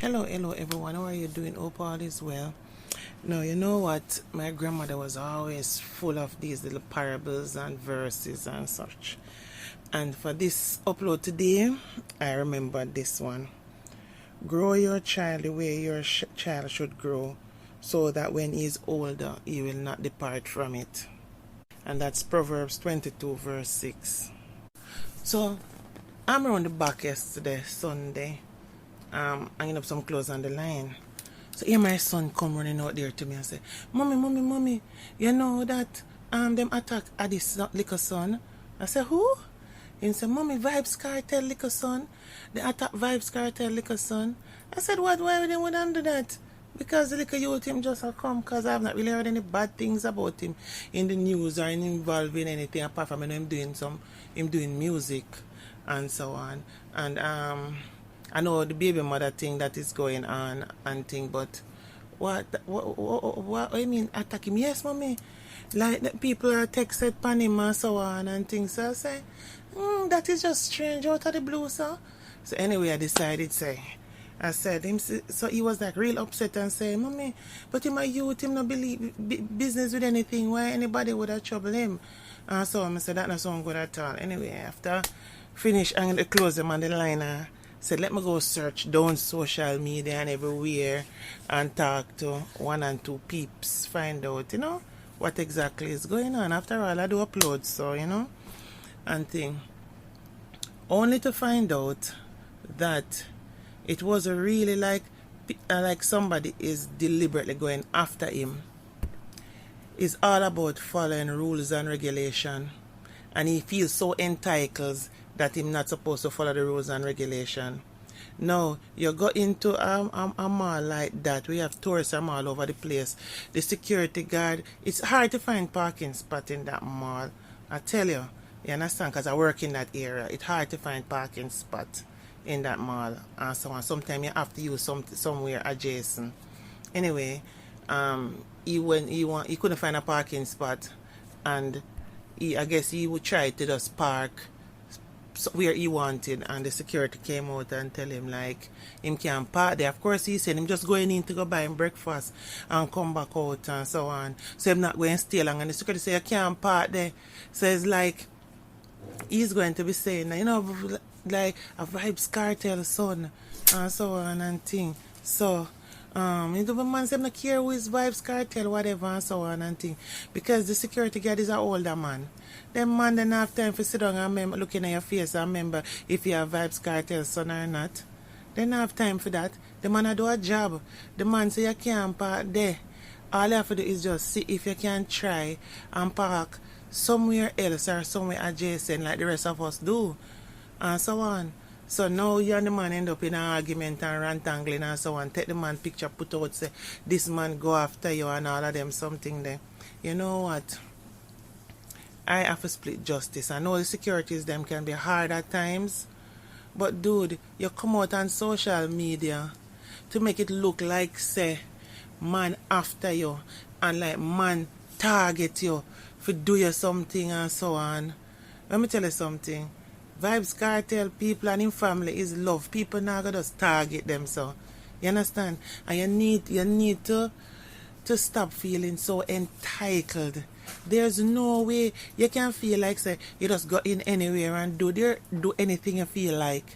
Hello everyone, how are you doing? Hope all is well. Now, you know what? My grandmother was always full of these little parables and verses and such. And for this upload today, I remember this one. Grow your child the way your child should grow, so that when he is older, he will not depart from it. And that's Proverbs 22, verse 6. So, I'm around the back yesterday, Sunday, hanging up some clothes on the line. So here my son come running out there to me and say, Mommy, you know that them attack Addi's little son? I said, who? He said, Mommy, Vybz Kartel little son. They attack Vybz Kartel little son. I said, what? Why would they want to do that? Because the little youth him just a come, because I've not really heard any bad things about him in the news or involved in anything apart from him doing music and so on. And I know the baby mother thing that is going on and thing, but what I mean, attack him? Yes, Mommy. Like the people are texted pan him and so on and things. So I say, that is just strange out of the blue, sir. So anyway, I decided, I said him, so he was like real upset and say, Mommy, but him a youth, him no believe business with anything. Why anybody would have trouble him? And so I said, that not sound good at all. Anyway, after finish and close them on the line, said, let me go search down social media and everywhere and talk to one and two peeps, find out, what exactly is going on. After all, I do upload, so, and thing. Only to find out that it was really like somebody is deliberately going after him. It's all about following rules and regulation. And he feels so entitled that he's not supposed to follow the rules and regulation. Now, you go into a mall like that. We have tourists all over the place. The security guard, it's hard to find parking spot in that mall. I tell you understand? Because I work in that area. It's hard to find parking spot in that mall. And so on. Sometimes you have to use somewhere adjacent. Anyway, he couldn't find a parking spot, and I guess he would try to just park where he wanted, and the security came out and tell him like him can't park there. Of course, he said him just going in to go buy him breakfast and come back out and so on. So him not going to stay long, and the security say you can't park there. So it's like he's going to be saying, like a Vybz Kartel son and so on and thing. So the man said not care who is Vybz Kartel, whatever and so on and thing. Because the security guard is an older man. Them man don't have time for sit down and remember, looking at your face and remember if you have Vybz Kartel son or not. They don't have time for that. The man do a job. The man say you can't park there. All you have to do is just see if you can try and park somewhere else or somewhere adjacent like the rest of us do. And so on. So now you and the man end up in an argument and rantangling and so on. Take the man picture, put out, say, this man go after you and all of them something there. You know what? I have to split justice. I know the securities them can be hard at times. But dude, you come out on social media to make it look like, say, man after you and like man target you for do you something and so on. Let me tell you something. Vybz Kartel people and him family is love. People now gonna just target them, so you understand? And you need to stop feeling so entitled. There's no way you can feel like say you just go in anywhere and do anything you feel like.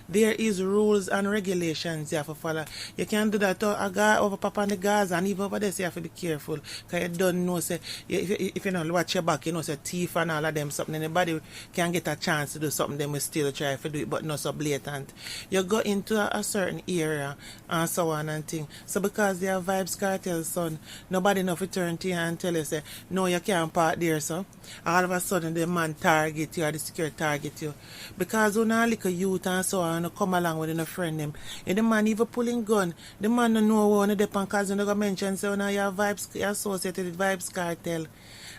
There is rules and regulations you have to follow. You can't do that to a guy over Papa and the Gaza, and even over there, so you have to be careful. Because you don't know, say, if you don't watch your back, you know, say, thief and all of them, something, anybody can get a chance to do something, they will still try to do it, but not so blatant. You go into a certain area, and so on and thing. So because they have Vybz Kartel, son, nobody enough to turn to you and tell you, say, no, you can't park there, so. All of a sudden, the man target you, or the security target you. Because when a little youth and so on, come along with a friend them. And the man even pulling gun. The man don't know one of the because you don't mention so now you have Vybz, you're associated with Vybz Kartel.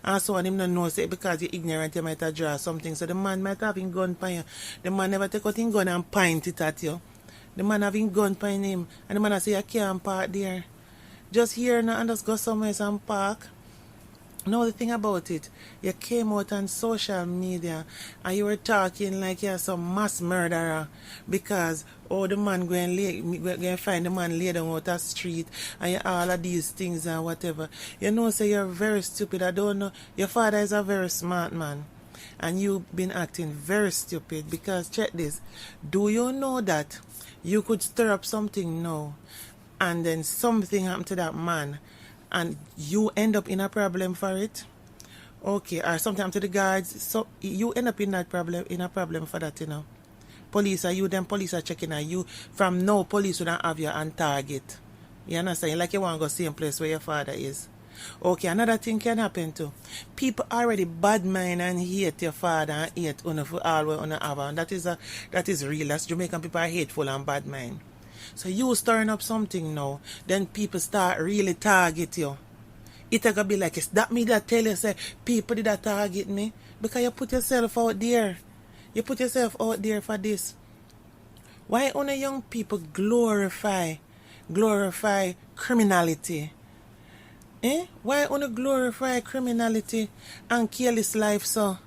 And so on him don't know say because you're ignorant you might have draw something. So the man might have him gun by you. The man never take out his gun and point it at you. The man having gun by him and the man say you can't park there. Just here now and just go somewhere and park. Now the thing about it, you came out on social media and you were talking like you're some mass murderer because oh, the man going find the man lay down out the street and all of these things and whatever. You know, say you're very stupid. I don't know. Your father is a very smart man. And you've been acting very stupid because check this. Do you know that you could stir up something now and then something happen to that man and you end up in a problem for it? Okay, or something happen to the guards, so you end up in a problem for that, you know. Police are checking on you. From now, police would not have you on target. You understand? Like you want to go same place where your father is. Okay, another thing can happen too. People already bad mind and hate your father and hate you for all we have. And that is real. That's Jamaican people are hateful and bad mind. So you stirring up something now, then people start really target you. It's gonna be like, is that me that tell you say people did that target me? Because you put yourself out there. You put yourself out there for this. Why only young people glorify criminality? Why only glorify criminality and careless life so?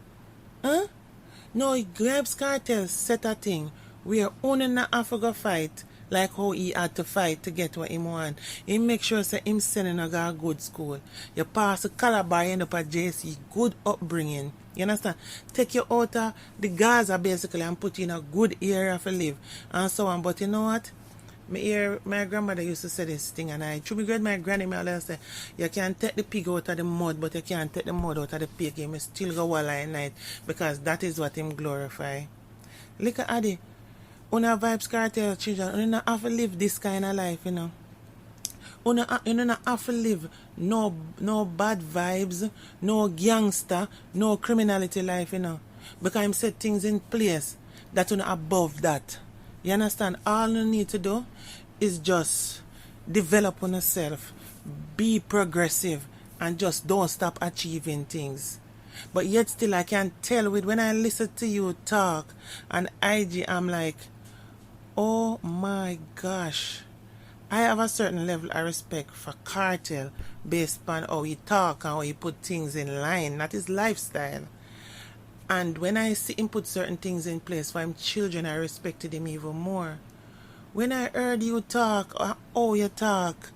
No, Vybz Kartel set a thing where only not have to go fight like how he had to fight to get what he want. He make sure say him sending a go good school. You pass the Calabar, end up at JC, good upbringing. You understand? Take you out of the Gaza basically and put you in a good area for live and so on. But you know what? My grandmother used to say this thing, and I through my granny me always say, you can take the pig out of the mud, but you can't take the mud out of the pig. You must still go wall at night because that is what him glorify. Look at Addi. Una Vybz Kartel children, you don't have to live this kind of life, you know. You don't have to live no bad vibes, no gangster, no criminality life, you know. Because him set things in place that you know above that. You understand? All you need to do is just develop on yourself, be progressive, and just don't stop achieving things. But yet still I can tell with when I listen to you talk and IG, I'm like, oh my gosh. I have a certain level of respect for Kartel based on how he talk and how he put things in line, not his lifestyle. And when I see him put certain things in place for him children, I respected him even more. When I heard you talk, or how you talk,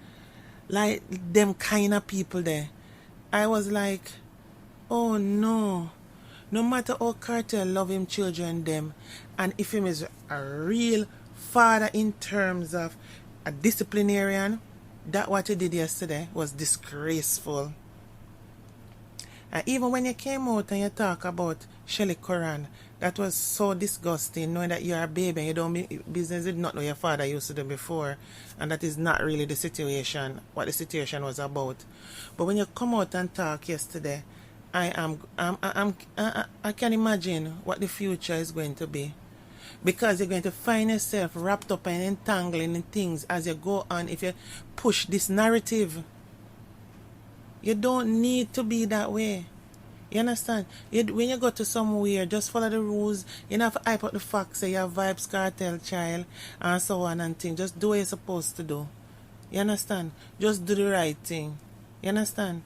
like them kind of people there, I was like, oh no. No matter how Kartel love him children them, and if him is a real father in terms of a disciplinarian, that what he did yesterday was disgraceful. And even when you came out and you talk about Shelly Curran, that was so disgusting, knowing that you're a baby and you don't mean business with not know your father used to do before, and that is not really the situation, what the situation was about. But when you come out and talk yesterday, I can imagine what the future is going to be. Because you're going to find yourself wrapped up and entangling in things as you go on if you push this narrative. You don't need to be that way. You understand? When you go to somewhere, just follow the rules. You don't have to hype up the facts, say you're a Vybz Kartel child and so on and things. Just do what you're supposed to do. You understand? Just do the right thing. You understand?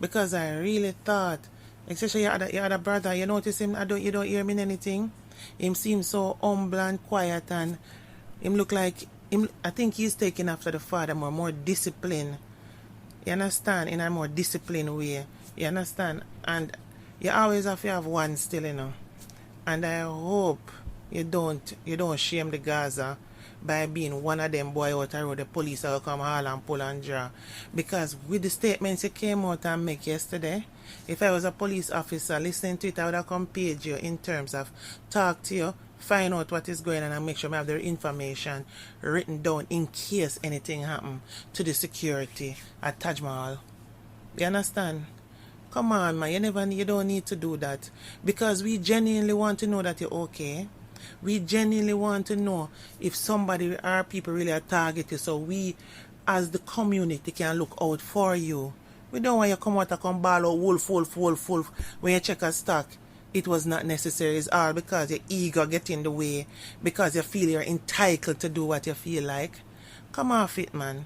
Because I really thought, especially your other brother, you notice him, you don't hear him in anything. Him seems so humble and quiet, and him look like him. I think he's taking after the father more discipline. You understand? In a more disciplined way. You understand? And you always have to have one still, you know. And I hope you don't shame the Gaza by being one of them boy out the road. The police will come all and pull and draw. Because with the statements you came out and make yesterday, if I was a police officer listening to it, I would have come page you in terms of talk to you, find out what is going on and make sure I have the information written down in case anything happen to the security at Taj Mahal. You understand? Come on, man, you don't need to do that. Because we genuinely want to know that you're okay. We genuinely want to know if somebody or people really are targeted, so we as the community can look out for you. We don't want you to come out and come ball out wolf. When you check a stock, it was not necessary. It's all because your ego get in the way, because you feel you're entitled to do what you feel like. Come off it, man.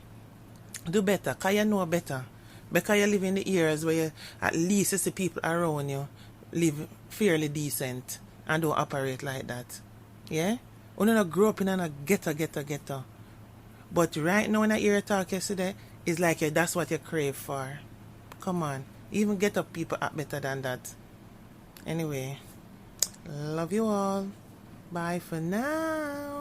Do better, because you know better. Because you live in the areas where you, at least you see people around you live fairly decent and don't operate like that. Yeah? Una not grow up in a ghetto. But right now when I hear you talk yesterday, it's like that's what you crave for. Come on. Even ghetto people act better than that. Anyway, love you all. Bye for now.